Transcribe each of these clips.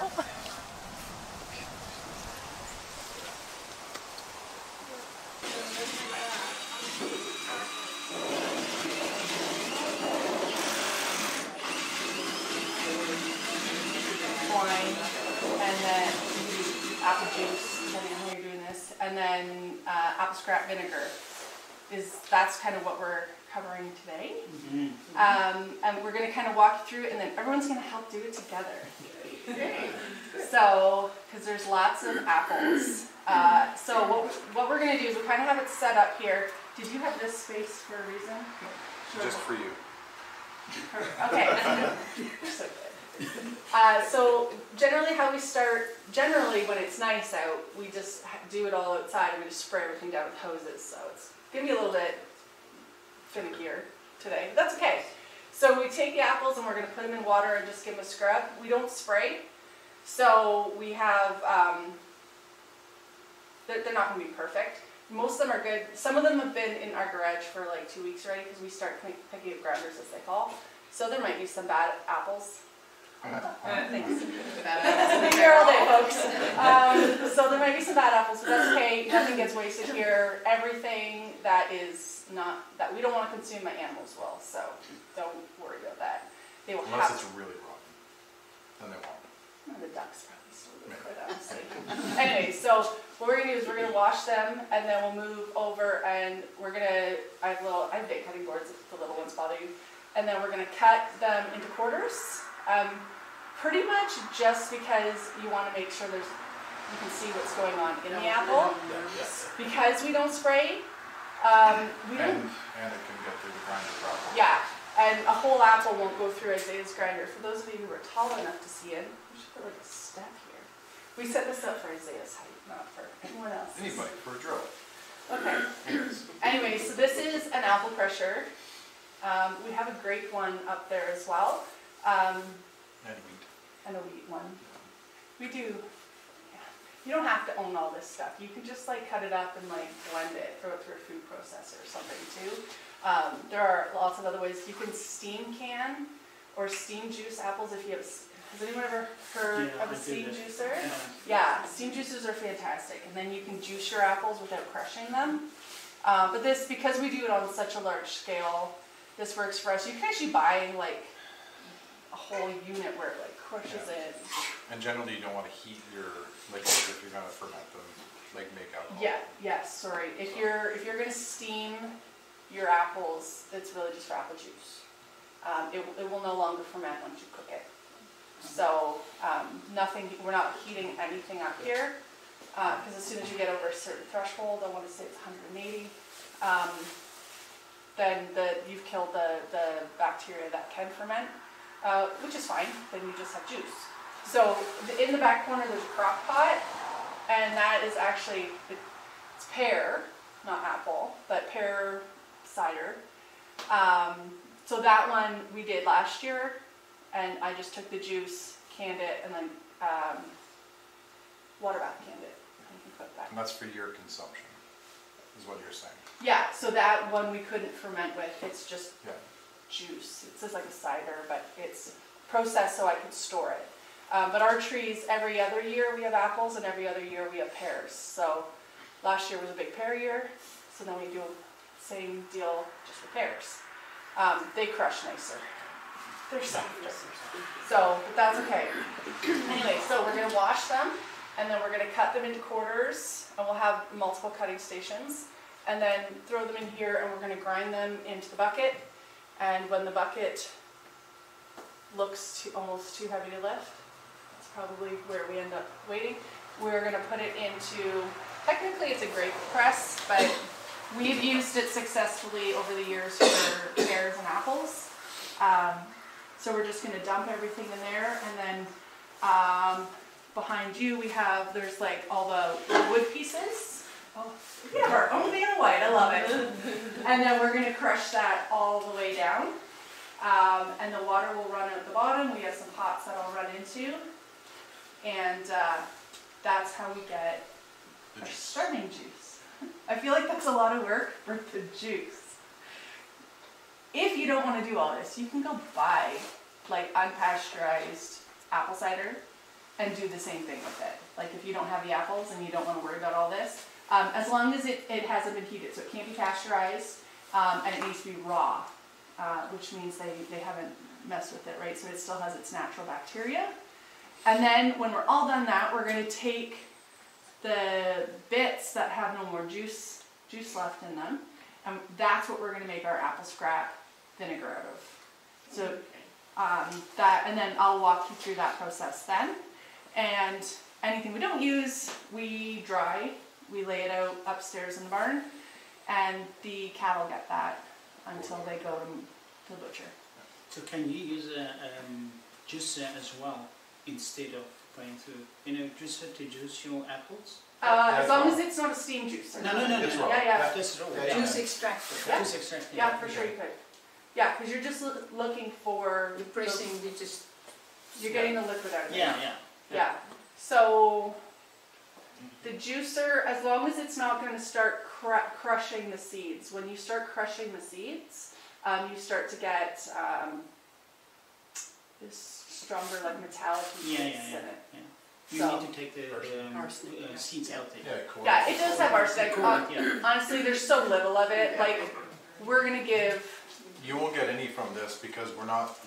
Wine, and then apple juice, depending on how you're doing this, and then apple scrap vinegar. That's kind of what we're covering today. And we're going to kind of walk through it, and then everyone's going to help do it together. So, because there's lots of apples. So what we're going to do is we kind of have it set up here. Did you have this space for a reason? Sure. Just for you. Okay. You're so good. So generally how we start, when it's nice out, we just do it all outside and we just spray everything down with hoses. So it's going to be a little bit finickier today, but that's okay. So we take the apples and we're going to put them in water and just give them a scrub. We don't spray. So we have, they're not going to be perfect. Most of them are good. Some of them have been in our garage for like 2 weeks already because we start picking up grounders, as they call. So there might be some bad apples. Thanks. Be here all day, folks. So there might be some bad apples, but that's okay. Nothing gets wasted here. Everything that is not, that we don't want to consume, my animals will. So don't worry about that. They will Unless it's really rotten, then they won't. Oh, the ducks probably still do, quite honestly. Anyway, so what we're gonna do is we're gonna wash them, and then we'll move over, and we're gonna. I have big cutting boards if the little ones bother you, and then we're gonna cut them into quarters. Pretty much just because you want to make sure you can see what's going on in the apple. Because we don't spray, we don't. And it can get through the grinder properly. Yeah, and a whole apple won't go through Isaiah's grinder. For those of you who are tall enough to see it, we should put like a step here. We set this up for Isaiah's height, not for anyone else. Anybody, for a drill. Okay. Anyway, so this is an apple crusher. We have a grape one up there as well. And wheat. And a wheat one. We do. Yeah. You don't have to own all this stuff. You can just like cut it up and like blend it, throw it through a food processor or something too. There are lots of other ways. You can steam can or steam juice apples if you have. Has anyone ever heard of a steam juicer? Yeah, steam juicers are fantastic. And then you can juice your apples without crushing them. But this, because we do it on such a large scale, this works for us. You can actually buy like a whole unit where it like crushes it. And generally you don't want to heat your liquids if you're going to ferment them, like make alcohol. Yeah, yes, sorry. If you're going to steam your apples, it's really just for apple juice. It will no longer ferment once you cook it. So we're not heating anything up here, because as soon as you get over a certain threshold, I want to say it's 180, then you've killed the bacteria that can ferment. Which is fine, then you just have juice. So in the back corner there's a crock pot, and that is actually, it's pear, not apple, but pear cider. So that one we did last year, and I just took the juice, canned it, and then water bath canned it. And that's for your consumption, is what you're saying. Yeah, so that one we couldn't ferment with, it's just juice. It says like a cider, but it's processed so I could store it. But our trees, every other year we have apples, and every other year we have pears. So last year was a big pear year, so then we do the same deal just with pears. They crush nicer. They're softer. So, but that's okay. Anyway, so we're going to wash them, and then we're going to cut them into quarters, and we'll have multiple cutting stations, and then throw them in here, and we're going to grind them into the bucket. And when the bucket looks almost too heavy to lift, that's probably where we end up waiting. We're going to put it into, technically it's a grape press, but we've used it successfully over the years for pears and apples. So we're just going to dump everything in there, and then behind you there's like all the wood pieces. Oh, we have our own Vanna White, I love it. And then we're going to crush that all the way down. And the water will run out the bottom. We have some pots that I'll run into. And that's how we get our starting juice. I feel like that's a lot of work for the juice. If you don't want to do all this, you can go buy like unpasteurized apple cider. and do the same thing with it. Like if you don't have the apples and you don't want to worry about all this, as long as it hasn't been heated, so it can't be pasteurized, and it needs to be raw, which means they haven't messed with it, right? So it still has its natural bacteria. And then when we're all done that, we're going to take the bits that have no more juice left in them, and that's what we're going to make our apple scrap vinegar out of. So and then I'll walk you through that process then. And anything we don't use, we dry. We lay it out upstairs in the barn, and the cattle get that until they go to the butcher. So can you use a juicer as well instead of going through, juicer to juice your apples? As long as it's not a steam juicer. No. It's raw. Yeah. Just raw. Juice extractor. Yeah. Juice extractor. Yeah, for sure you could. Yeah, because you're just looking for... You're pressing, you're getting the liquid out of it. Yeah. So the juicer, as long as it's not going to start crushing the seeds. When you start crushing the seeds, you start to get this stronger, like metallic taste in it. Yeah. You need to take the seeds out there. Yeah, it does have arsenic. Yeah. Honestly, there's so little of it. Like, we're gonna give. You won't get any from this because we're not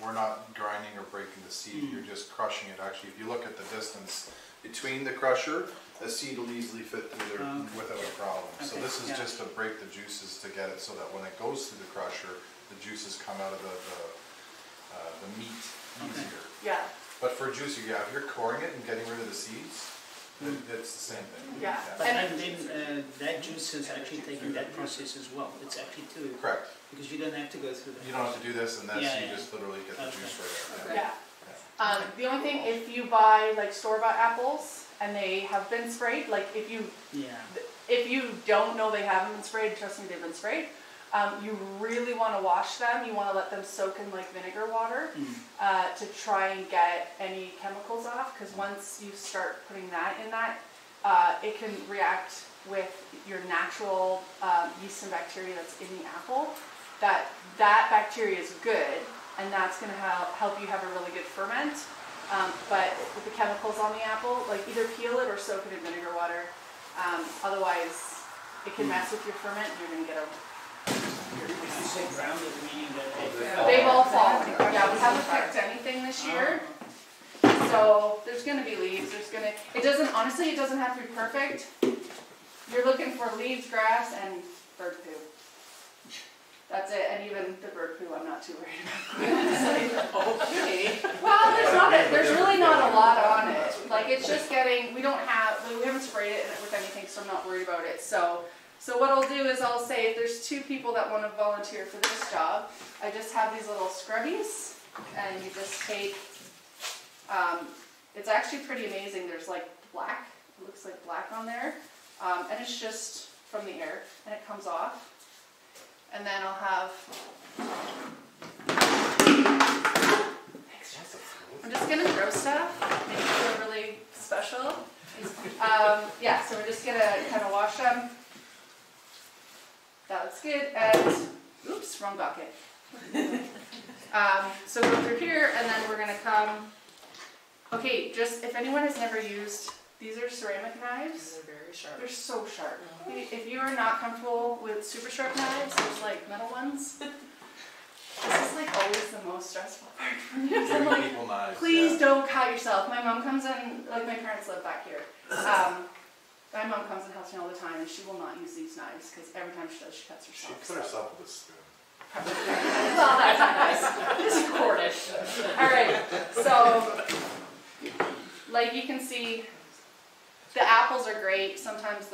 grinding or breaking the seed. You're just crushing it. Actually, if you look at the distance between the crusher, the seed will easily fit through there without a problem. So this is just to break the juices to get it so that when it goes through the crusher, the juices come out of the meat easier. Yeah. But for juicer, if you're coring it and getting rid of the seeds, it's the same thing. Yeah. But then that juice is actually taking that process as well. It's actually too. Correct. Because you don't have to go through that. You don't have to do this and this. You just literally get the juice right there. Yeah. The only thing, if you buy like store-bought apples and they have been sprayed, like if you don't know they haven't been sprayed, trust me, they've been sprayed. You really want to wash them. You want to let them soak in like vinegar water to try and get any chemicals off. Because once you start putting that in it can react with your natural yeast and bacteria that's in the apple. That bacteria is good, and that's going to help you have a really good ferment. But with the chemicals on the apple, like either peel it or soak it in vinegar water. Otherwise, it can mess with your ferment, and you're going to get a they've all fallen. Yeah, we haven't picked anything this year. So there's going to be leaves. It doesn't have to be perfect. You're looking for leaves, grass, and bird poo. That's it. And even the bird poo, I'm not too worried about. Okay. Well, there's really not a lot on it. Like it's just we haven't sprayed it with anything, so I'm not worried about it. So what I'll do is I'll say if there's 2 people that want to volunteer for this job, I just have these little scrubbies, and you just take, it's actually pretty amazing. There's like black, it looks like black on there, and it's just from the air, and it comes off. And then I'll have, I'm just going to throw stuff, make it feel really special. So we're just going to kind of wash them. That looks good, and, oops, wrong bucket. So go through here, and then we're going to come, okay, just if anyone has never used, these are ceramic knives. They're very sharp. They're so sharp. If you are not comfortable with super sharp knives, there's like metal ones. This is like always the most stressful part for me. I'm like, please don't cut yourself. My mom comes in, like my parents live back here. My mom comes and helps me all the time, and she will not use these knives because every time she does, she cuts herself. She cut herself with a spoon. Well, that's not nice. Just record it. All right. So, like you can see, the apples are great. Sometimes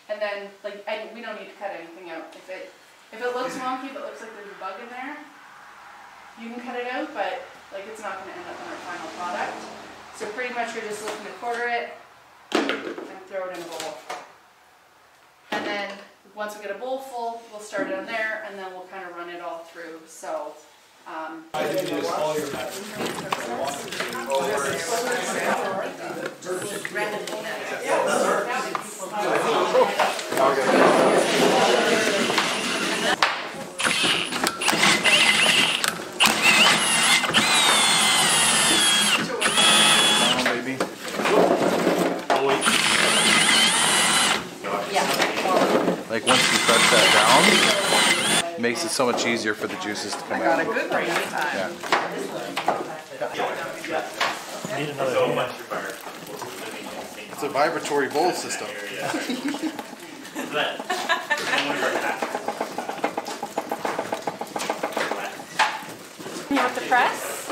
and we don't need to cut anything out. If it looks wonky, if it looks like there's a bug in there, you can cut it out, but like it's not going to end up in our final product. So pretty much you're just looking to quarter it and throw it in a bowl. And then once we get a bowl full, we'll start it on there, and then we'll kind of run it all through. So. I think you just follow your Maybe. it's so much easier for the juices to come Got a out. good rain time. Yeah. Need another hand. It's a vibratory bowl system. You want the press?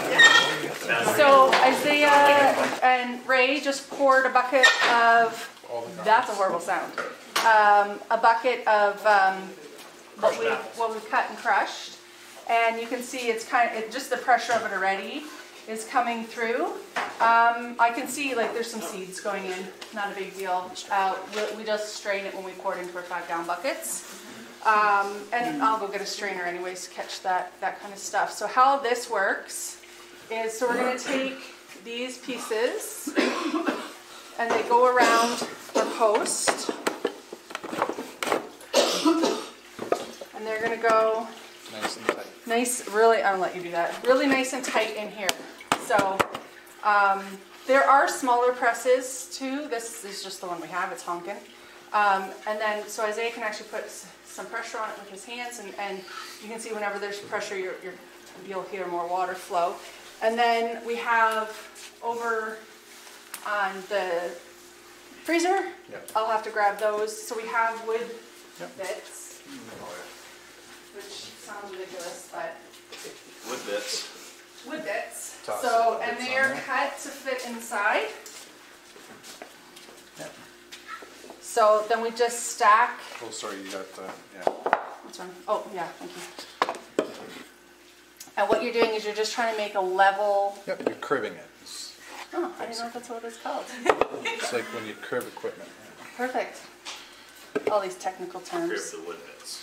So Isaiah and Ray just poured a bucket of, that's a horrible sound, a bucket of what we've cut and crushed. And you can see it's just the pressure of it already is coming through. I can see like there's some seeds going in, not a big deal. We just strain it when we pour it into our 5-gallon buckets. And I'll go get a strainer anyways to catch that kind of stuff. So how this works is, so we're going to take these pieces and they go around our post. And they're going to go Nice and tight. nice, really, I'll let you do that. Really nice and tight in here. So there are smaller presses too. This is just the one we have, it's honking. And then, so Isaiah can actually put some pressure on it with his hands, and you can see whenever there's pressure, you'll hear more water flow. And then we have over on the freezer, Yep. I'll have to grab those. So we have wood Yep. bits, which sounds ridiculous, but Wood bits. wood bits. Toss So, some and bits they on are there. cut to fit inside. Yep. So then we just stack. Oh, sorry, you got, yeah. What's wrong? Oh, yeah, thank you. And what you're doing is you're just trying to make a level. Yep, you're cribbing it. Oh, I didn't know if that's what it's called. It's like when you crib equipment. Perfect. All these technical terms. Crib the wood bits.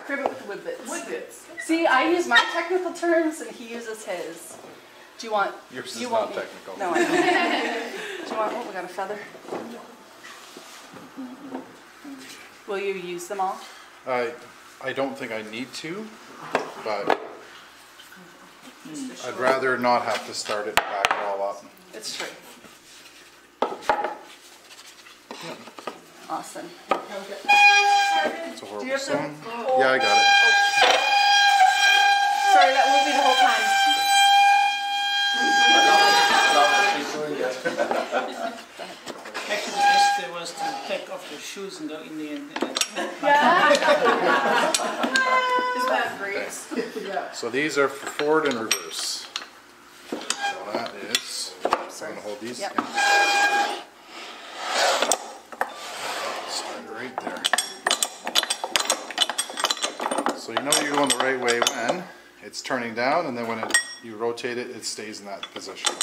Crib it with wood bits. Wood bits. See, I use my technical terms and he uses his. Do you want? Yours is you not want me- technical. No, I don't. Do you want? Oh, we got a feather. Will you use them all? I don't think I need to, but I'd rather not have to start it and back it all up. It's true. Awesome. It's a Do you horrible have song. the- Yeah, I got it. Sorry, that won't be the whole time. Actually, the best was to take off your shoes and go in the end. Yeah. Isn't that great? So these are for forward and reverse. So that is, I'm Sorry. gonna hold these. Yep. Yeah. Slide right there. So you know you're going the right way when it's turning down, and then when you rotate it, it stays in that position.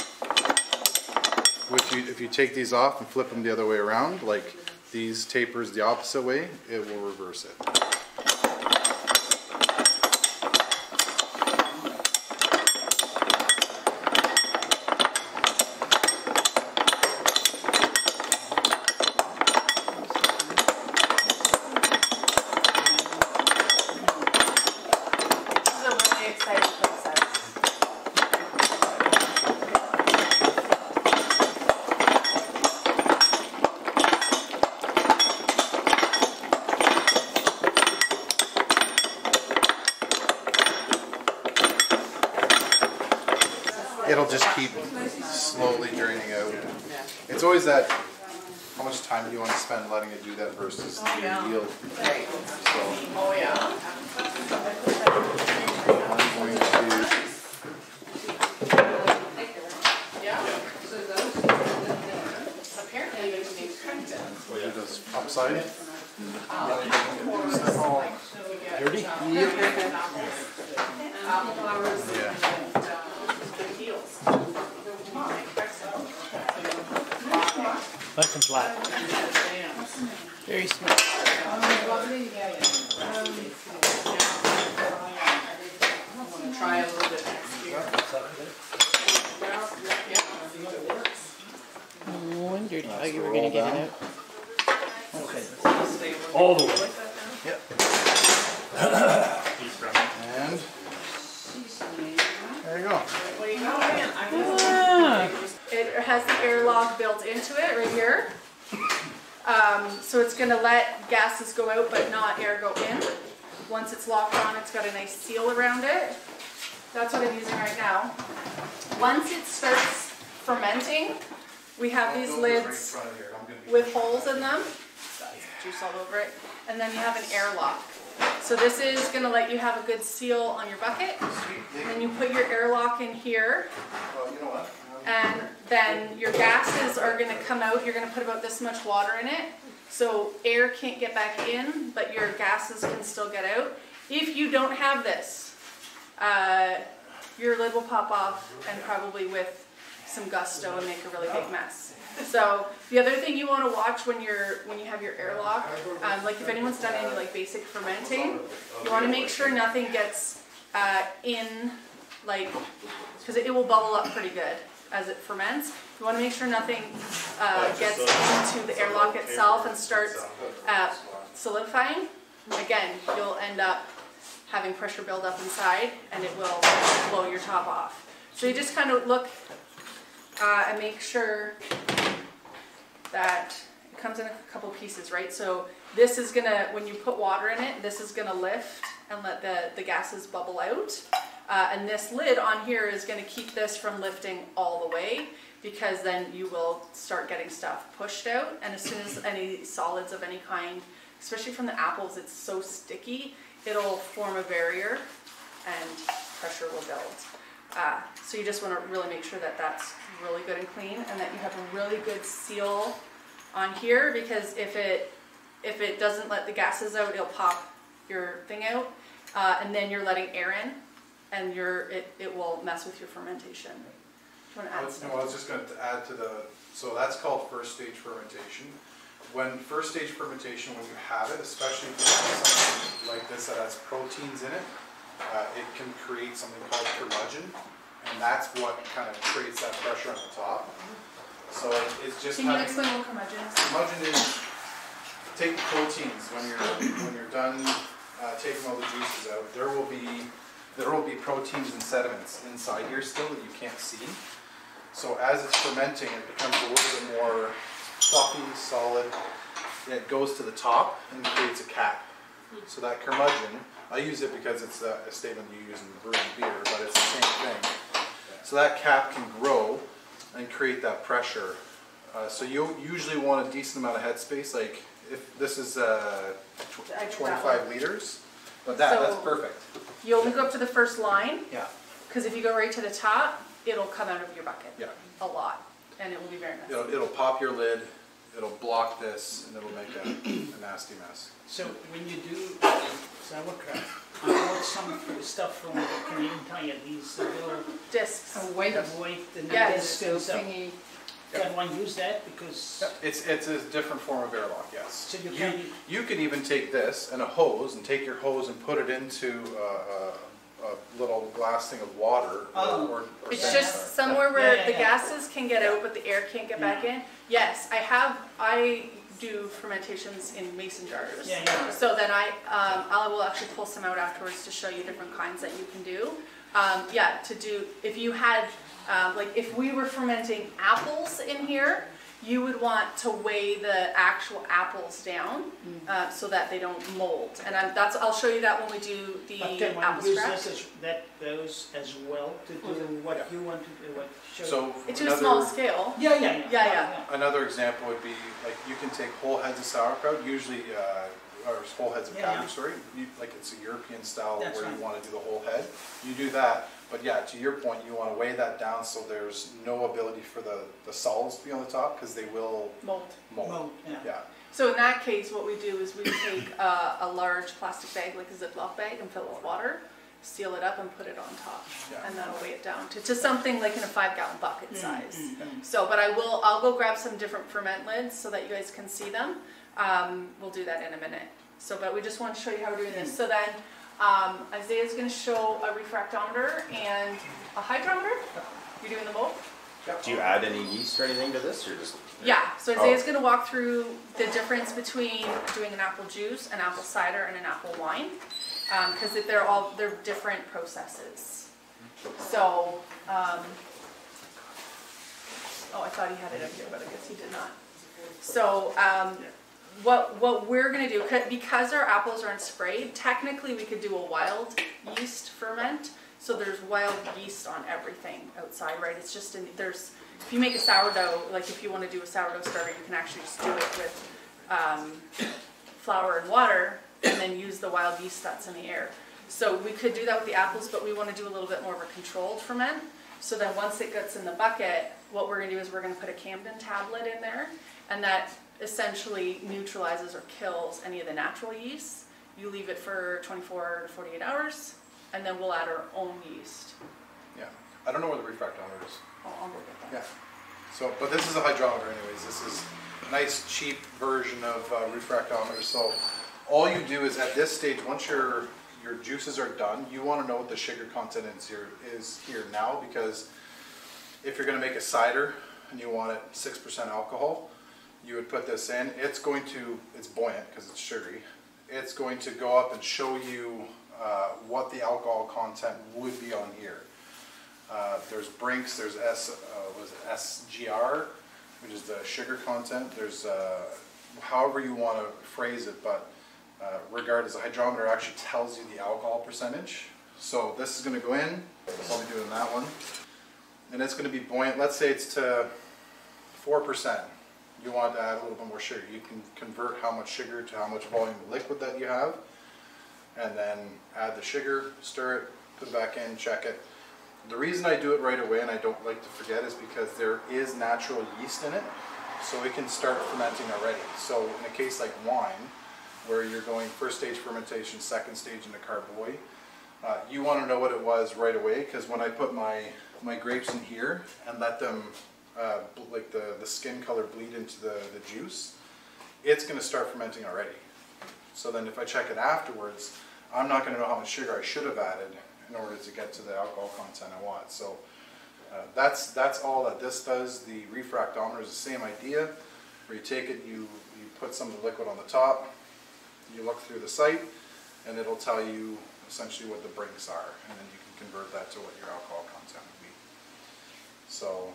If you take these off and flip them the other way around, like these tapers the opposite way, it will reverse it. This is a really exciting process. It'll just keep slowly draining out. It's always that, how much time do you want to spend letting it do that versus the yield? So, Oh, yeah. I'm going to, Apparently, there's new content. do this upside. Dirty? Yeah. Nice and flat. Very smart. Try a little bit next year. Wondered how you were going to get it out. All the way. Yep. And there you go. It has the airlock built into it right here. So it's going to let gases go out but not air go in. once it's locked on, it's got a nice seal around it. That's what I'm using right now. Once it starts fermenting, we have these lids with holes in them. That's juice all over it. And then you have an airlock. So this is going to let you have a good seal on your bucket. And you put your airlock in here. And then your gases are going to come out. You're going to put about this much water in it. So air can't get back in, but your gases can still get out. If you don't have this, your lid will pop off and probably with some gusto and make a really big mess. So the other thing you want to watch when you have your airlock, like if anyone's done any like basic fermenting, you want to make sure nothing gets in, like, because it will bubble up pretty good as it ferments. You want to make sure nothing gets into the airlock itself and starts solidifying. Again, you'll end up having pressure build up inside and it will blow your top off. So you just kind of look and make sure that it comes in a couple pieces, right? So this is gonna, when you put water in it, this is gonna lift and let the gases bubble out. And this lid on here is gonna keep this from lifting all the way, because then you will start getting stuff pushed out. And as soon as any solids of any kind, especially from the apples, it's so sticky, it'll form a barrier and pressure will build. So you just want to really make sure that that's really good and clean, and that you have a really good seal on here, because if it doesn't let the gases out, it'll pop your thing out, and then you're letting air in, and it will mess with your fermentation. Do you want to add something? No, I was just going to add to so that's called first stage fermentation. When first stage fermentation, when you have it, especially if you have something like this that has proteins in it, it can create something called curmudgeon, and that's what kind of creates that pressure on the top. So it's just. Can you explain what curmudgeon is? Curmudgeon is, take the proteins when you're done taking all the juices out. There will be proteins and sediments inside here still that you can't see. So as it's fermenting, it becomes a little bit more fluffy, solid. It goes to the top and creates a cap. So that curmudgeon, I use it because it's a statement you use in brewing beer, but it's the same thing. So that cap can grow and create that pressure. So you usually want a decent amount of headspace. Like if this is 25 liters, but that's perfect. You only go up to the first line. Yeah. Because if you go right to the top, it'll come out of your bucket. Yeah. A lot, and it will be very messy. It'll pop your lid. It'll block this, and it'll make a nasty mess. So when you do sauerkraut, I bought some stuff from the Canadian Tire, these little Discs. White. and Yeah, discs and stuff. Thingy. Can one use that? Because It's a different form of airlock, yes. So you You can even take this and a hose and take your hose and put it into a little glass thing of water. Or It's sanitizer. just somewhere where Yeah, the yeah. gases can get out, but the air can't get back in. Yes, I do fermentations in mason jars. Yeah. So then I will actually pull some out afterwards to show you different kinds that you can do. If you had, like if we were fermenting apples in here, you would want to weigh the actual apples down so that they don't mold. And I'll show you that when we do the can one apple use scratch. those as well to do what you want to do? So To a small scale. Yeah. another example would be like you can take whole heads of sauerkraut, usually or whole heads of cabbage, sorry. Like it's a European style That's where right. you want to do the whole head. You do that, but yeah, to your point, you want to weigh that down so there's no ability for the solids to be on the top because they will Mold. mold. Yeah. So in that case, what we do is we take a large plastic bag, like a Ziploc bag, and fill it with water, seal it up, and put it on top, Yeah. and that'll weigh it down to something like in a 5-gallon bucket size. So, but I'll go grab some different ferment lids so that you guys can see them. We'll do that in a minute. So, but we just want to show you how we're doing this. So then, Isaiah's going to show a refractometer and a hydrometer. You're doing them both? Do you add any yeast or anything to this, or just? Yeah, so Isaiah's going to walk through the difference between doing an apple juice, an apple cider, and an apple wine, because they're different processes. So, I thought he had it up here, but I guess he did not. So, what we're gonna do, because our apples aren't sprayed, technically we could do a wild yeast ferment. So there's wild yeast on everything outside, right? It's just if you make a sourdough, like if you want to do a sourdough starter, you can actually just do it with flour and water, and then use the wild yeast that's in the air. So we could do that with the apples, but we want to do a little bit more of a controlled ferment. So then once it gets in the bucket, what we're going to do is we're going to put a Camden tablet in there, and that essentially neutralizes or kills any of the natural yeast. You leave it for 24 to 48 hours, and then we'll add our own yeast. Yeah, I don't know where the refractometer is. I'll look at that. Yeah, so, but this is a hydrometer anyways. This is a nice cheap version of refractometer. So all you do is at this stage, once your juices are done, you want to know what the sugar content is here now, because if you're going to make a cider and you want it 6% alcohol, you would put this in. It's buoyant because it's sugary. It's going to go up and show you what the alcohol content would be on here. There's Brinks, there's SGR, which is the sugar content. There's however you want to phrase it, but regardless, the hydrometer actually tells you the alcohol percentage. So this is going to go in, I'll be doing that one, and it's going to be buoyant. Let's say it's to 4%. You want to add a little bit more sugar. You can convert how much sugar to how much volume of liquid that you have, and then add the sugar, stir it, put it back in, check it. The reason I do it right away, and I don't like to forget, is because there is natural yeast in it, so it can start fermenting already. So in a case like wine, where you're going first stage fermentation, second stage into carboy, you want to know what it was right away, because when I put my grapes in here and let them like the skin color bleed into the juice, it's going to start fermenting already. So then if I check it afterwards, I'm not going to know how much sugar I should have added in order to get to the alcohol content I want. So that's all that this does. The refractometer is the same idea, where you take it, you put some of the liquid on the top, you look through the sight, and it'll tell you essentially what the Brinks are, and then you can convert that to what your alcohol content would be. So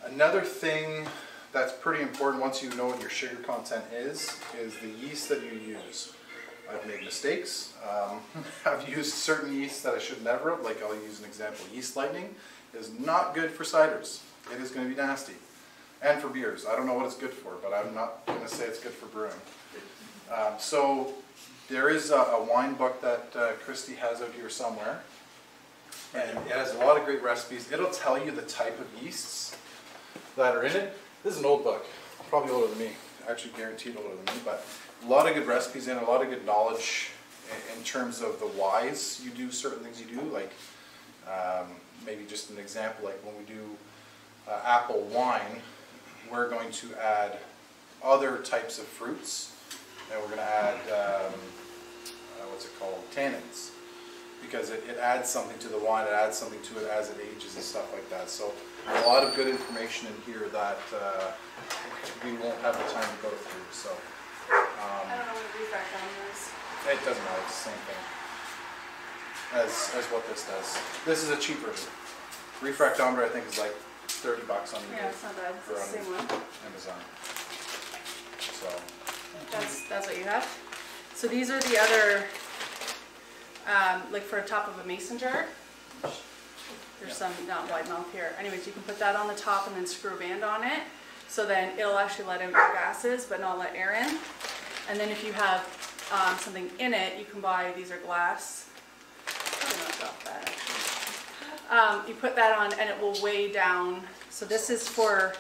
another thing that's pretty important once you know what your sugar content is the yeast that you use. I've made mistakes. I've used certain yeast that I should never have. Like, I'll use an example. Yeast Lightning is not good for ciders. It is going to be nasty. And for beers. I don't know what it's good for, but I'm not going to say it's good for brewing. So there is a wine book that Christy has out here somewhere. And it has a lot of great recipes. It'll tell you the type of yeasts that are in it. This is an old book. Probably older than me. Actually guaranteed older than me, but a lot of good recipes in it, a lot of good knowledge in terms of the whys you do certain things you do, like maybe just an example, like when we do apple wine, we're going to add other types of fruits, and we're going to add, what's it called, tannins, because it adds something to the wine, it adds something to it as it ages and stuff like that. So a lot of good information in here that we won't have the time to go through. So I don't know what a refractometer is. it doesn't matter, it's the same thing as what this does. This is a cheap version. Refractometer I think is like $30 on Yeah, it's not bad. It's the same one. Amazon. So That's what you have. So these are the other, like for a top of a mason jar. There's some not wide mouth here. Anyways, you can put that on the top and then screw a band on it. So then it'll actually let out your gases, but not let air in. And then if you have something in it, you can buy, these are glass. Probably not drop that actually. You put that on and it will weigh down. So this is for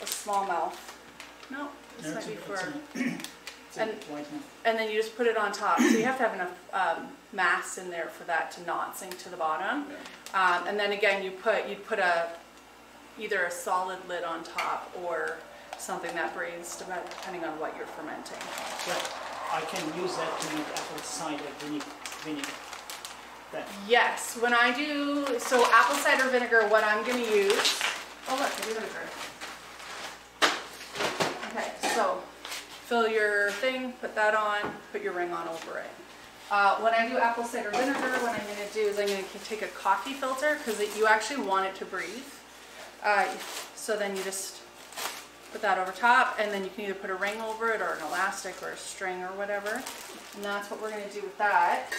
a small mouth. No, this might be for, and then you just put it on top. So you have to have enough mass in there for that to not sink to the bottom. And then again, you'd put either a solid lid on top or something that breathes, depending on what you're fermenting. So I can use that to make apple cider vinegar. That. Yes, when I do, so apple cider vinegar, what I'm going to use, oh look, I do vinegar. Okay, so fill your thing, put that on, put your ring on over it. When I do apple cider vinegar, what I'm going to do is I'm going to take a coffee filter, because you actually want it to breathe. So then you just Put that over top, and then you can either put a ring over it or an elastic or a string or whatever. And that's what we're gonna do with that.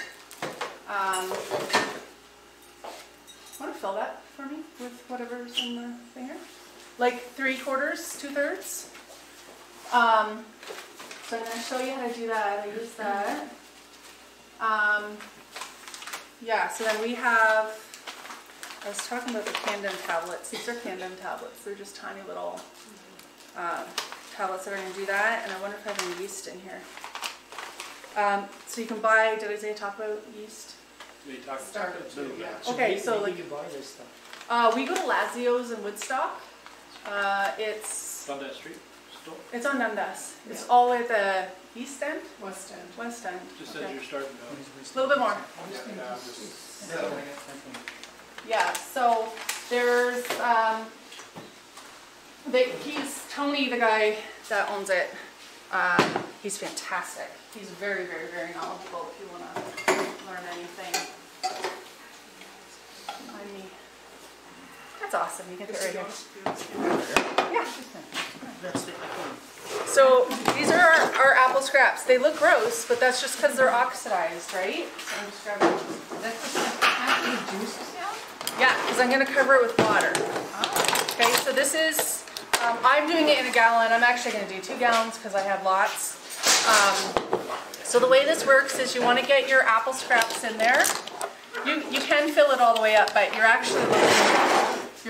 Want to fill that for me with whatever's in the thing here? Like 3/4, 2/3. So I'm gonna show you how to do that. I use that. Yeah, so then we have, I was talking about the Candem tablets. These are Candem tablets. They're just tiny little tablets that are going to do that. And I wonder if I have any yeast in here. So you can buy, did I say talk about yeast? We talked about it too, yeah. Okay, so where like, do you buy this stuff? we go to Lazio's in Woodstock. It's On that street store? It's on Dundas. It's all at the east end? West End. West end. Just Okay. as you're starting out. A little bit more. Yeah, I'm just- Yeah, so there's, he's Tony, the guy that owns it. He's fantastic. He's very, very, very knowledgeable if you want to learn anything. Behind me. That's awesome. You get it right here. Yeah. That's the apple. So these are our apple scraps. They look gross, but that's just because they're oxidized, right? So I'm just grabbing. That's the after the juice is out? Yeah, because I'm going to cover it with water. Okay, so this is, I'm doing it in a gallon. I'm actually going to do 2 gallons because I have lots. So the way this works is you want to get your apple scraps in there. You can fill it all the way up, but you're actually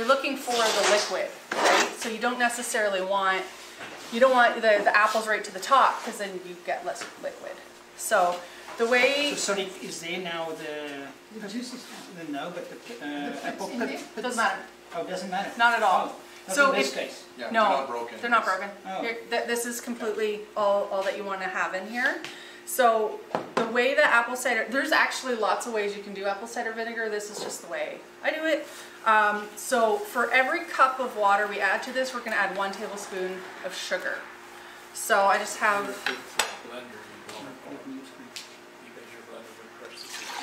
looking for the liquid, right? So you don't necessarily want, you don't want the apples right to the top because then you get less liquid. So the way... So sorry, is there now the juice is out. no, but the apple in there? It doesn't matter. Oh, it doesn't matter. Not at all. Oh, not So in this if- case. Yeah, No, they're not broken. they're not broken. Oh. Here, this is completely all that you want to have in here. So the way that apple cider, there's actually lots of ways you can do apple cider vinegar. This is just the way I do it. So for every cup of water we add to this, we're going to add 1 tablespoon of sugar. So I just have,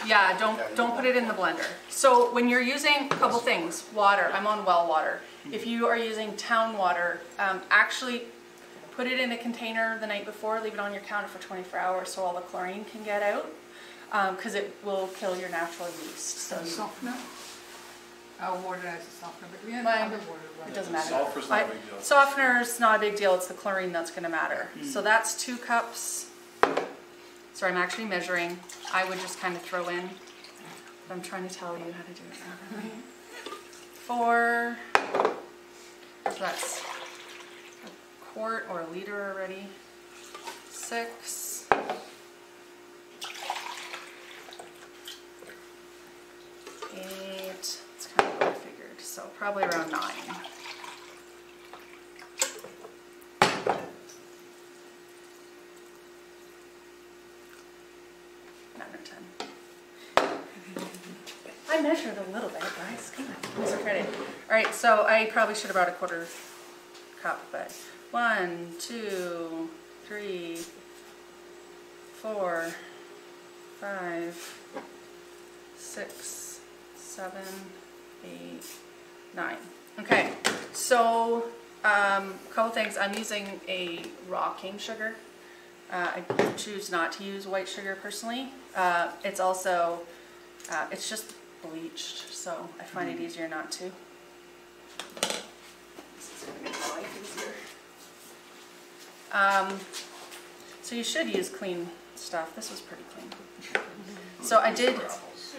yeah, don't put it in the blender. So when you're using a couple things, water, I'm on well water. If you are using town water, actually put it in a container the night before, leave it on your counter for 24 hours so all the chlorine can get out, because it will kill your natural yeast. So So softener? Our water as a softener, but we have Mine- other water. it doesn't matter. Sulfur's not a big deal. Softener's not a big deal, it's the chlorine that's going to matter. So that's 2 cups. So I'm actually measuring. I would just kind of throw in, but I'm trying to tell you how to do it properly. 4, so that's a quart or a liter already. 6, 8, it's kind of what I figured, so probably around 9. 9 or 10. I measured a little bit, guys. Come on, give me some credit. All right, so I probably should have brought a 1/4 cup, but 1, 2, 3, 4, 5, 6, 7, 8, 9. Okay, so a couple things. I'm using a raw cane sugar. I choose not to use white sugar personally. It's also, it's just bleached, so I find it easier not to. This is gonna make my life easier. So you should use clean stuff. This was pretty clean. So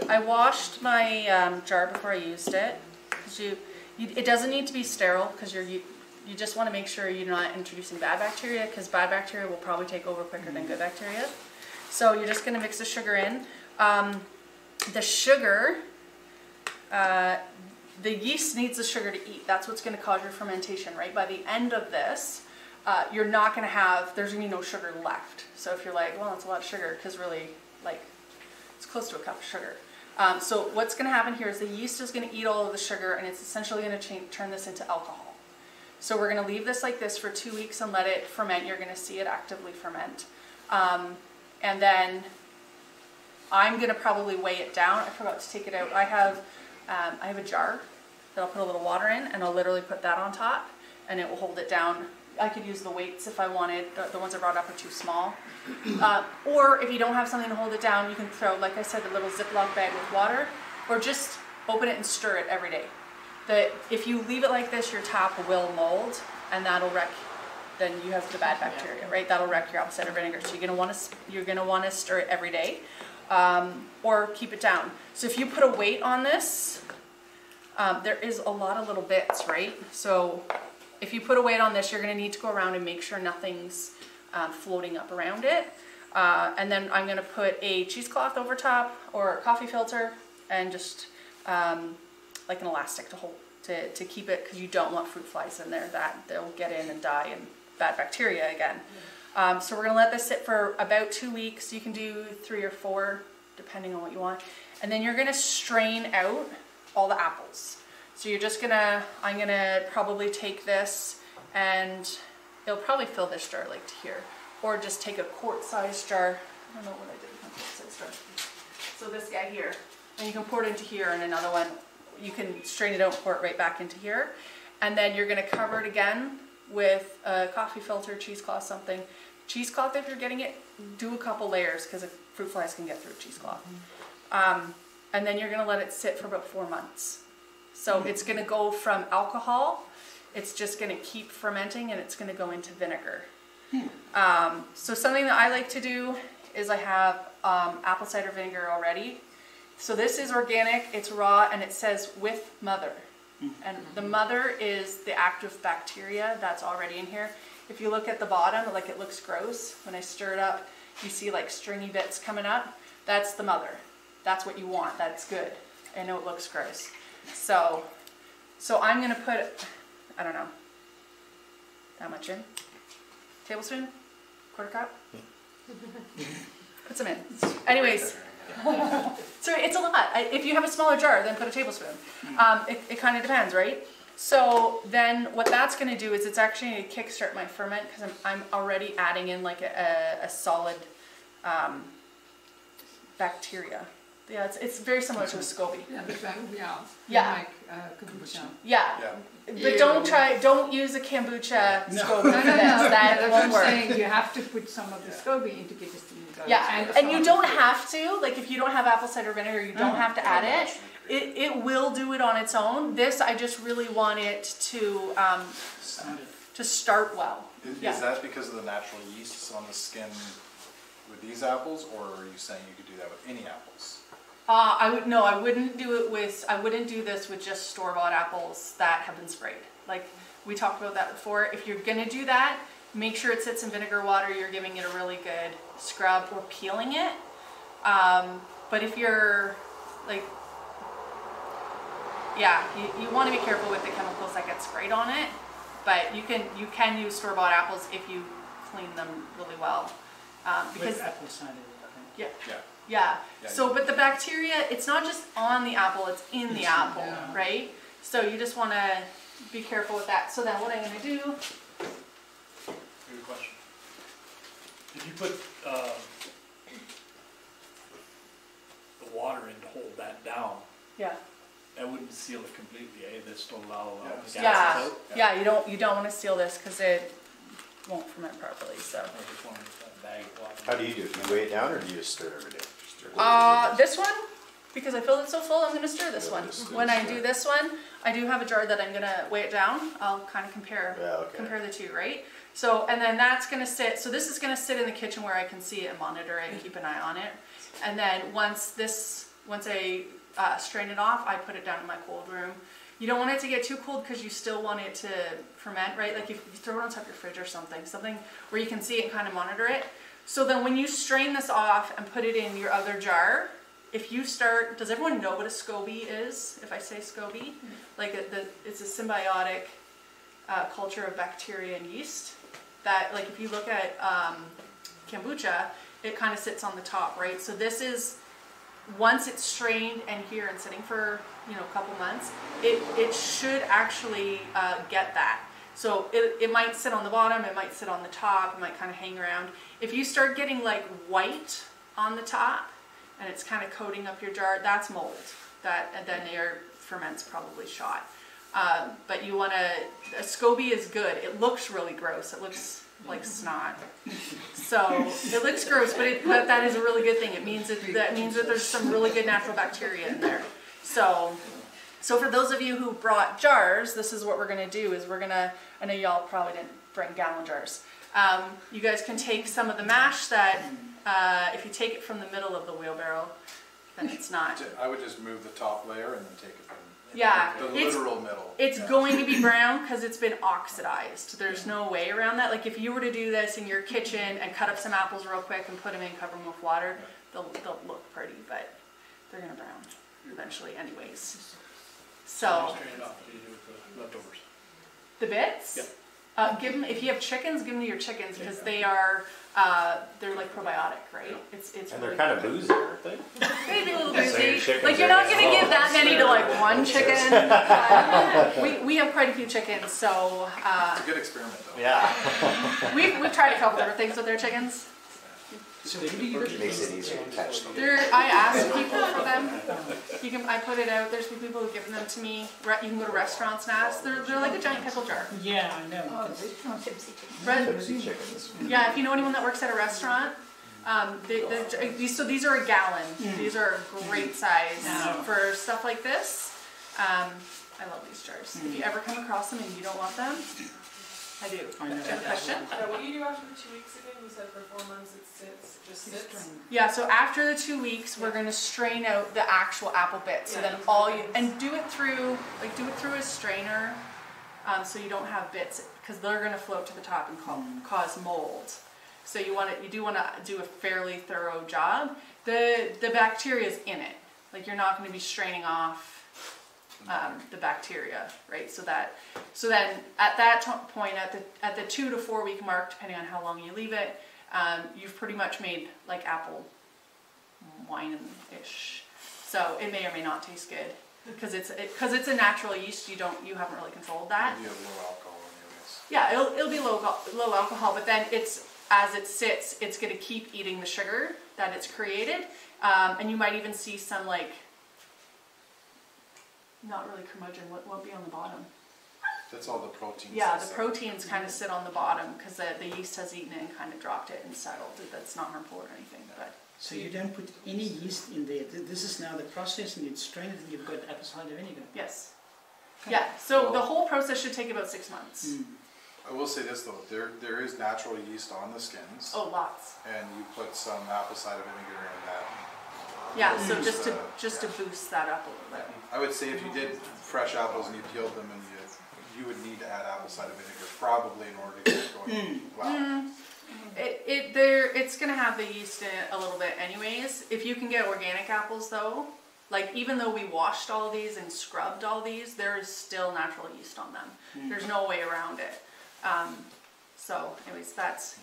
I washed my jar before I used it. 'Cause it doesn't need to be sterile because you just want to make sure you're not introducing bad bacteria, because bad bacteria will probably take over quicker than good bacteria. So you're just going to mix the sugar in. The sugar, the yeast needs the sugar to eat. That's what's going to cause your fermentation, right? By the end of this, you're not going to have, there's going to be no sugar left. So if you're like, well, that's a lot of sugar, because really, like, it's close to a cup of sugar. So what's going to happen here is the yeast is going to eat all of the sugar, and it's essentially going to turn this into alcohol. So we're going to leave this like this for 2 weeks and let it ferment. You're going to see it actively ferment. And then I'm going to probably weigh it down. I forgot to take it out. I have a jar that I'll put a little water in, and I'll literally put that on top, and it will hold it down I could use the weights if I wanted. The ones I brought up are too small. Or if you don't have something to hold it down, you can throw, like I said, the little Ziploc bag with water, or just open it and stir it every day. If you leave it like this, your tap will mold, and that'll wreck. Then you have the bad bacteria, right? That'll wreck your apple cider vinegar. So you're gonna want to stir it every day, or keep it down. So if you put a weight on this, there is a lot of little bits, right? So if you put a weight on this, you're gonna need to go around and make sure nothing's floating up around it. And then I'm gonna put a cheesecloth over top or a coffee filter, and just like an elastic to hold to keep it, because you don't want fruit flies in there, that they'll get in and die and bad bacteria again. So we're gonna let this sit for about 2 weeks. You can do 3 or 4 depending on what you want, and then you're gonna strain out all the apples. So you're just gonna, I'm gonna probably take this, and it'll probably fill this jar like to here, or just take a quart-sized jar. I don't know what I did with my quart-sized jar. So this guy here, and you can pour it into here, and another one, you can strain it out and pour it right back into here. And then you're gonna cover it again with a coffee filter, cheesecloth, something. Cheesecloth, if you're getting it, do a couple layers, because fruit flies can get through cheesecloth. And then you're gonna let it sit for about 4 months. So it's gonna go from alcohol, it's just gonna keep fermenting, and it's gonna go into vinegar. So something that I like to do is I have apple cider vinegar already. So this is organic, it's raw, and it says with mother. And the mother is the active bacteria that's already in here. If you look at the bottom, like it looks gross. When I stir it up, you see like stringy bits coming up. That's the mother. That's what you want, that's good. I know it looks gross. So I'm gonna put, I don't know, that much in? Tablespoon? Quarter cup? Put some in. Anyways. So it's a lot. If you have a smaller jar, then put a tablespoon. It kind of depends, right? So then what that's going to do is it's actually going to kickstart my ferment, because I'm already adding in like a solid bacteria. Yeah, it's very similar to a SCOBY. Yeah, like kombucha. Yeah. But don't use a kombucha SCOBY for this. That That's won't what I'm work. saying. You have to put some of the SCOBY in to get this to go. Yeah, and you don't have to, like if you don't have apple cider vinegar, you don't have to add it. It will do it on its own. This, I just really want it to start well. Is that because of the natural yeasts on the skin with these apples, or are you saying you could do that with any apples? I wouldn't do this with just store-bought apples that have been sprayed. Like we talked about that before. If you're gonna do that, make sure it sits in vinegar water. You're giving it a really good scrub, or peeling it. But if you're like, yeah, you want to be careful with the chemicals that get sprayed on it. But you can use store-bought apples if you clean them really well. Because with apple cider, I think. Yeah. So, but the bacteria, it's not just on the apple, it's in the apple, right? So you just want to be careful with that. So then what I'm going to do... Good question. If you put the water in to hold that down, Yeah. that wouldn't seal it completely, eh? That still allow the gases Yeah. out? Yeah, you don't want to seal this, because it won't ferment properly, so... I just wondered if that bag of water. How do you do it? Do you weigh it down, or do you just stir it every day? This one, because I filled it so full, I'm going to stir this one. When I do this one, I do have a jar that I'm going to weigh it down. I'll kind of compare the two, right? So, and then that's going to sit, so this is going to sit in the kitchen where I can see it and monitor it and keep an eye on it. And then once I strain it off, I put it down in my cold room. You don't want it to get too cold, because you still want it to ferment, right? Like if you throw it on top of your fridge or something where you can see it and kind of monitor it. So then when you strain this off and put it in your other jar, if you start, does everyone know what a SCOBY is? If I say SCOBY, like it's a symbiotic culture of bacteria and yeast. That, like if you look at kombucha, it kind of sits on the top, right? So this is, once it's strained and here and sitting for a couple months, it should actually get that. So it might sit on the bottom, it might sit on the top, it might kind of hang around. If you start getting like white on the top and it's kind of coating up your jar, that's mold. And then your ferment's probably shot. But you want to, a SCOBY is good. It looks really gross. It looks like snot. So it looks gross, but that is a really good thing. It means that there's some really good natural bacteria in there. So for those of you who brought jars, this is what we're going to do is I know y'all probably didn't bring gallon jars. You guys can take some of the mash that, if you take it from the middle of the wheelbarrow, then it's not. I would just move the top layer and then take it from the literal middle. It's going to be brown because it's been oxidized. There's no way around that. Like if you were to do this in your kitchen and cut up some apples real quick and put them in, cover them with water, they'll look pretty, but they're going to brown eventually anyways. So, Straight it off, what do you do with the leftovers? the bits? Yep. Give them, if you have chickens, give them to your chickens because they're like probiotic, right? It's And really they're kind of good. boozy, aren't they? Maybe a little So your boozy. chickens Like you're are not gonna just- give that many to like one chicken. We have quite a few chickens, so It's a good experiment though. Yeah. we've tried a couple different things with their chickens. So who do you Makes it easier to catch them. I asked people for them. I put it out. There's people who've given them to me. You can go to restaurants and ask. They're like a giant pickle jar. Yeah, I know. Oh, because- this one's tipsy. Tipsy chickens. Yeah, if you know anyone that works at a restaurant, these are a gallon. These are a great size for stuff like this. I love these jars. If you ever come across them and you don't want them, I do. I know. Do you have a question? What do you do after the 2 weeks again? You said for 4 months it sits, just sits. Yeah, so after the 2 weeks, we're going to strain out the actual apple bits. So then do it through a strainer, so you don't have bits, because they're going to float to the top and cause mold. So you do want to do a fairly thorough job. The bacteria is in it. Like you're not going to be straining off the bacteria, right? So then at that point, at the 2 to 4 week mark, depending on how long you leave it, you've pretty much made like apple wine-ish. So it may or may not taste good because it's a natural yeast. You haven't really controlled that. It'll be a low alcohol anyways. Yeah, it'll be low alcohol, but then as it sits, it's going to keep eating the sugar that it's created, and you might even see some like. Not really curmudgeon. What won't be on the bottom? That's all the proteins. Yeah, the proteins kind of sit on the bottom because the yeast has eaten it and kind of dropped it and settled. That's not harmful or anything, but. So you don't put any yeast in there. This is now the process, and it's strained, and you've got apple cider vinegar. Yes. Yeah. So the whole process should take about 6 months. I will say this though, there is natural yeast on the skins. Oh, lots. And you put some apple cider vinegar in that. Yeah. So just to boost that up a little bit. I would say if you did fresh apples and you peeled them and you would need to add apple cider vinegar probably in order to get it going well. It's gonna have the yeast in it a little bit anyways. If you can get organic apples though, like even though we washed all these and scrubbed all these, there is still natural yeast on them. There's no way around it. So anyways, that's.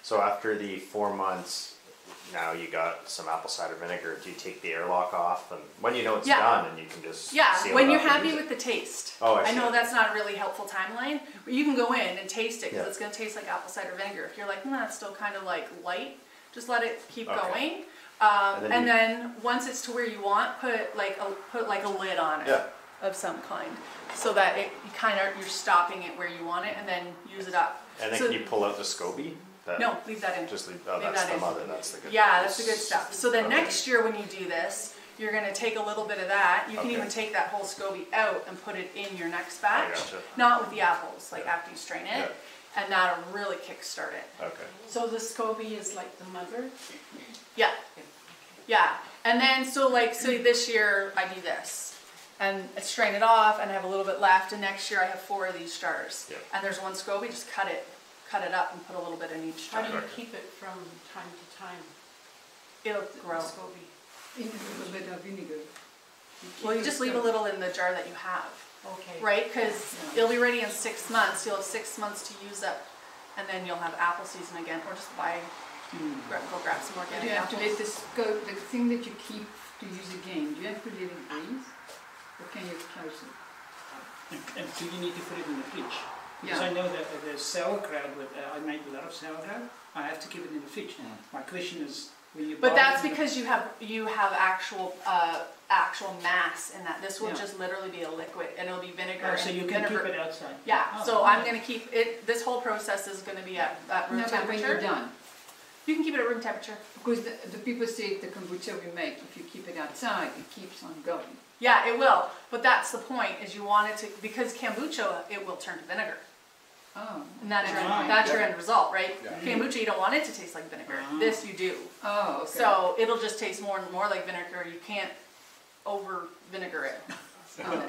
So after the 4 months, now you got some apple cider vinegar. Do you take the airlock off, and when you know it's done, and you can just seal when it you're up and happy use with it? the taste. Oh, I I see. know that's not a really helpful timeline, but you can go in and taste it because Yeah. it's going to taste like apple cider vinegar. If you're like, it's still kind of like light, just let it keep going. And then once it's to where you want, put like a lid on it of some kind, so that you're stopping it where you want it, and then use it up. And then So- can you pull out the SCOBY? No, leave that in. Just leave. Leave That's that the in. mother. That's the good. Yeah, that's the good stuff. So then Okay. next year when you do this, you're going to take a little bit of that. You can Okay. even take that whole SCOBY out and put it in your next batch. gotcha. Not with the apples, like after you strain it. Yeah. And that'll really kickstart it. Okay. So the SCOBY is like the mother? Yeah. Yeah. And then so this year I do this. And I strain it off and I have a little bit left, and next year I have 4 of these jars. Yep. And there's one SCOBY, just cut it up and put a little bit in each How jar. do you keep it from time to time? It'll grow. SCOBY. In a little bit of vinegar. Well, you just leave a little in the jar that you have. Okay. Right, because it'll be ready in 6 months. You'll have 6 months to use up, and then you'll have apple season again, or just go grab some Do organic you have to apples. let this go, the thing that you keep to use again, do you have to let it breathe? Or can you close it? And do you need to put it in the fridge? Because Yeah. I know that the sauerkraut, I make a lot of sauerkraut, I have to keep it in the fridge. My question is, When you But buy that's it, because you have actual mass in that. This will just literally be a liquid, and it'll be vinegar. Oh, so you can vinegar. keep it outside. Yeah. Oh, So okay. I'm gonna keep it. This whole process is gonna be at room No, but when temperature. you're done, You can keep it at room temperature. because the people say the kombucha we make, if you keep it outside, it keeps on going. Yeah, it will. But that's the point. Is you want it to, because kombucha, it will turn to vinegar, Oh. and that's your Ah. that's your end result, right? Yeah. Kombucha, you don't want it to taste like vinegar. Ah. This you do. Oh, okay. So it'll just taste more and more like vinegar. You can't over vinegar it.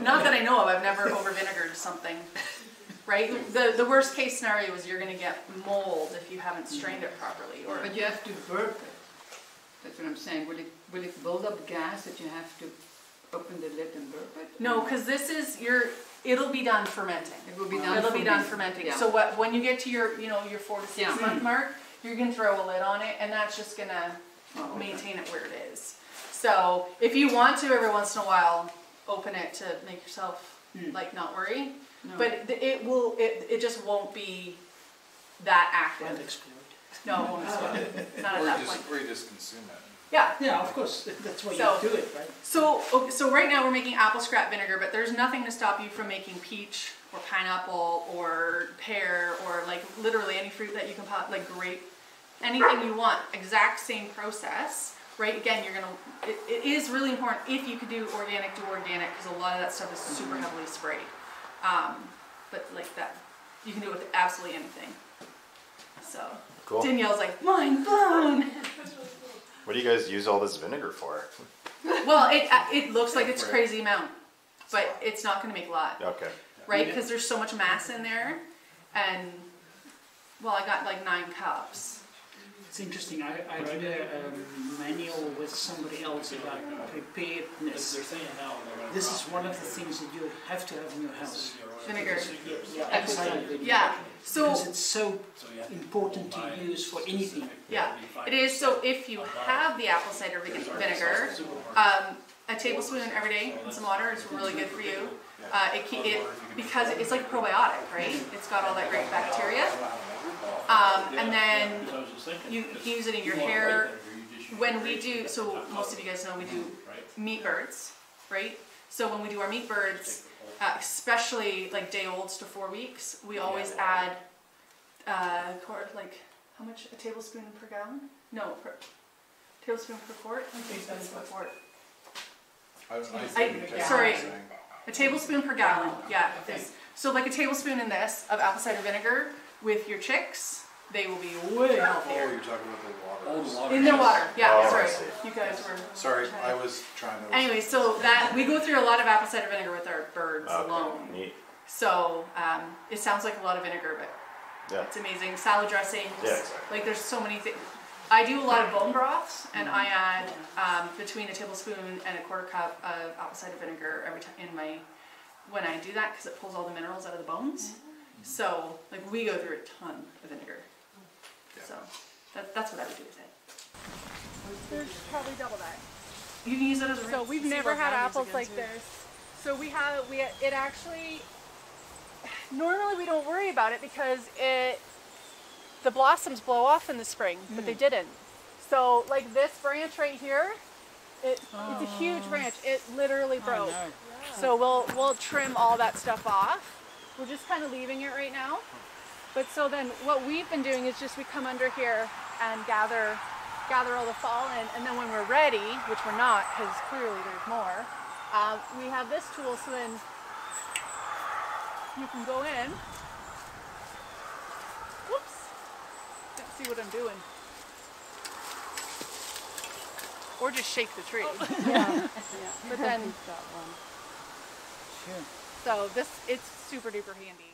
Not that I know of. I've never over vinegared something. Right? The worst case scenario is you're going to get mold if you haven't strained it properly. Or But you have to burp it. That's what I'm saying. Will it build up gas that you have to open the lid and burp it? no, because this is it'll be done fermenting. It will be done. It'll be done fermenting. fermenting. Yeah. So when you get to your 4 to 6 Yeah. month mark, you're going to throw a lid on it, and that's just going to Oh, okay. maintain it where it is. So if you want to every once in a while open it to make yourself like not worry, No. but it just won't be that And active. explode. No, it won't explode. Not at that point. Or you just consume it. Yeah. Yeah, of course. That's why So- you do it, right? So right now we're making apple scrap vinegar, but there's nothing to stop you from making peach or pineapple or pear or like literally any fruit that you can pop, like grape, anything you want. Exact same process, right? Again, it is really important if you could do organic, because a lot of that stuff is super heavily sprayed. But like that, you can do it with absolutely anything. So Cool. Danielle's like, mind blown. What do you guys use all this vinegar for? Well, it looks like it's a crazy amount, but it's not going to make a lot, Okay. right? Because there's so much mass in there, and well, I got like 9 cups. It's interesting. I read a manual with somebody else about preparedness. This is one of the things that you have to have in your house. Vinegar. Yeah, apple cider vinegar. Yeah. So Because it's so important to use for anything. yeah, it is. So if you have the apple cider vinegar, a tablespoon every day in some water is really good for you. Because it's like probiotic, right? It's got all that great bacteria. And then you can use it in your hair. When we do, so most of you guys know we do meat birds, right? So when we do our meat birds, especially like day olds to 4 weeks, we always add like how much? A tablespoon per gallon? No, tablespoon per quart. Tablespoon per quart. Sorry. A tablespoon per gallon. Yeah. So like a tablespoon in this of apple cider vinegar with your chicks, they will be way Oh, healthier. you're talking about the water. water. In the water, yeah, Oh, I sorry. see. You guys were. Sorry, I was trying to. Anyway, so that we go through a lot of apple cider vinegar with our birds alone. Neat. So it sounds like a lot of vinegar, but Yeah. it's amazing. Salad dressings, Yeah, exactly. like there's so many things. I do a lot of bone broths, and I add between a tablespoon and a quarter cup of apple cider vinegar every time when I do that because it pulls all the minerals out of the bones. So like we go through a ton of vinegar. Yeah. So that's what I would do with it. There's probably double that. You can use it as a So we've never had apples like this. So it actually, normally we don't worry about it because the blossoms blow off in the spring, but they didn't. So like this branch right here, it's a huge branch. It literally broke. So we'll trim all that stuff off. We're just kind of leaving it right now. But so then what we've been doing is just we come under here and gather all the fallen, and then when we're ready, which we're not because clearly there's more, we have this tool so then you can go in. Whoops. Can't see what I'm doing. Or just shake the tree. Yeah. But then, Sure. so it's super duper handy.